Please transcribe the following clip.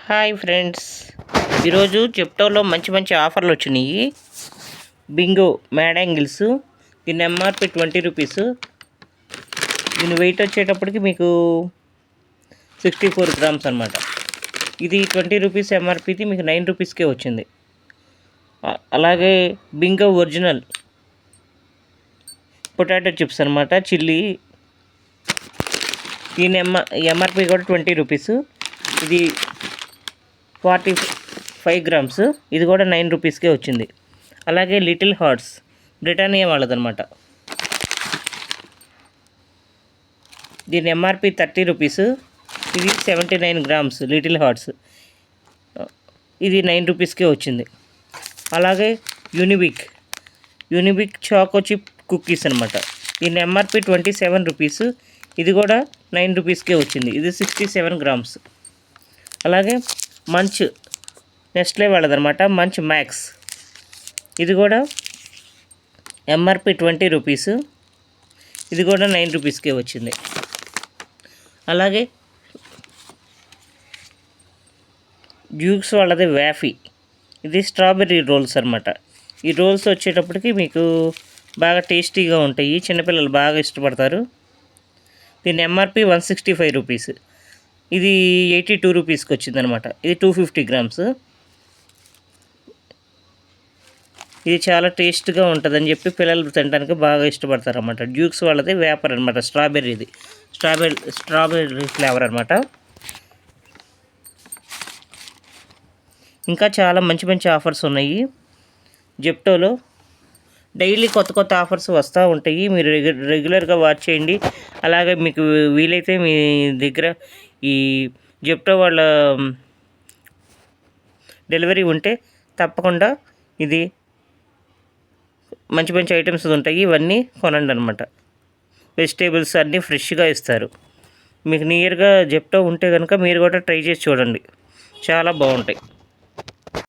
Hi friends, ఈరోజు జెప్టోలో మంచి మంచి ఆఫర్లు వచ్చినాయి. బింగో మ్యాడ్ యాంగిల్స్, దీని ఎంఆర్పి 20 రూపీస్. దీని వెయిట్ వచ్చేటప్పటికి మీకు 64 గ్రామ్స్ అనమాట. ఇది 20 రూపీస్ ఎంఆర్పిది మీకు 9 రూపీస్కే వచ్చింది. అలాగే బింగో ఒరిజినల్ పొటాటో చిప్స్ అనమాట, చిల్లీ. దీని ఎంఆర్పి కూడా 20 రూపీస్. ఇది 45 గ్రామ్స్, ఇది కూడా 9 రూపీస్కే వచ్చింది. అలాగే లిటిల్ హార్ట్స్ బ్రిటానియా వాళ్ళదనమాట. దీని ఎంఆర్పి 30 రూపీస్. ఇది 79 గ్రామ్స్ లిటిల్ హార్ట్స్, ఇది 9 రూపీస్కే వచ్చింది. అలాగే యూనిబిక్ చాకో చిప్ కుకీస్ అనమాట. దీని ఎంఆర్పి 27 రూపీస్, ఇది కూడా 9 రూపీస్కే వచ్చింది. ఇది 67 గ్రామ్స్. అలాగే మంచ్ నెస్ట్లే వాళ్ళదనమాట, మంచ్ మ్యాక్స్, ఇది కూడా ఎంఆర్పి 20 రూపీస్, ఇది కూడా 9 రూపీస్కే వచ్చింది. అలాగే డ్యూక్స్ వాళ్ళది వ్యాఫీ, ఇది స్ట్రాబెర్రీ రోల్స్ అనమాట. ఈ రోల్స్ వచ్చేటప్పటికి మీకు బాగా టేస్టీగా ఉంటాయి, చిన్నపిల్లలు బాగా ఇష్టపడతారు. దీని ఎంఆర్పి 165 రూపీస్, ఇది 82 రూపీస్కి వచ్చిందనమాట. ఇది 250 గ్రామ్స్. ఇది చాలా టేస్ట్గా ఉంటుందని చెప్పి పిల్లలు తినడానికి బాగా ఇష్టపడతారు అన్నమాట. డ్యూక్స్ వాళ్ళది వేపర్ అనమాట, స్ట్రాబెర్రీ ఫ్లేవర్ అనమాట. ఇంకా చాలా మంచి మంచి ఆఫర్స్ ఉన్నాయి జెప్టోలో. డైలీ కొత్త ఆఫర్స్ వస్తూ ఉంటాయి, మీరు రెగ్యులర్గా వాచ్ చేయండి. అలాగే మీకు వీలైతే మీ దగ్గర ఈ జెప్టో వాళ్ళ డెలివరీ ఉంటే తప్పకుండా ఇది మంచి మంచి ఐటమ్స్ ఉంటాయి, ఇవన్నీ కొనండి అనమాట. వెజిటేబుల్స్ అన్నీ ఫ్రెష్గా ఇస్తారు. మీకు నియర్గా జెప్టో ఉంటే కనుక మీరు కూడా ట్రై చేసి చూడండి, చాలా బాగుంటాయి.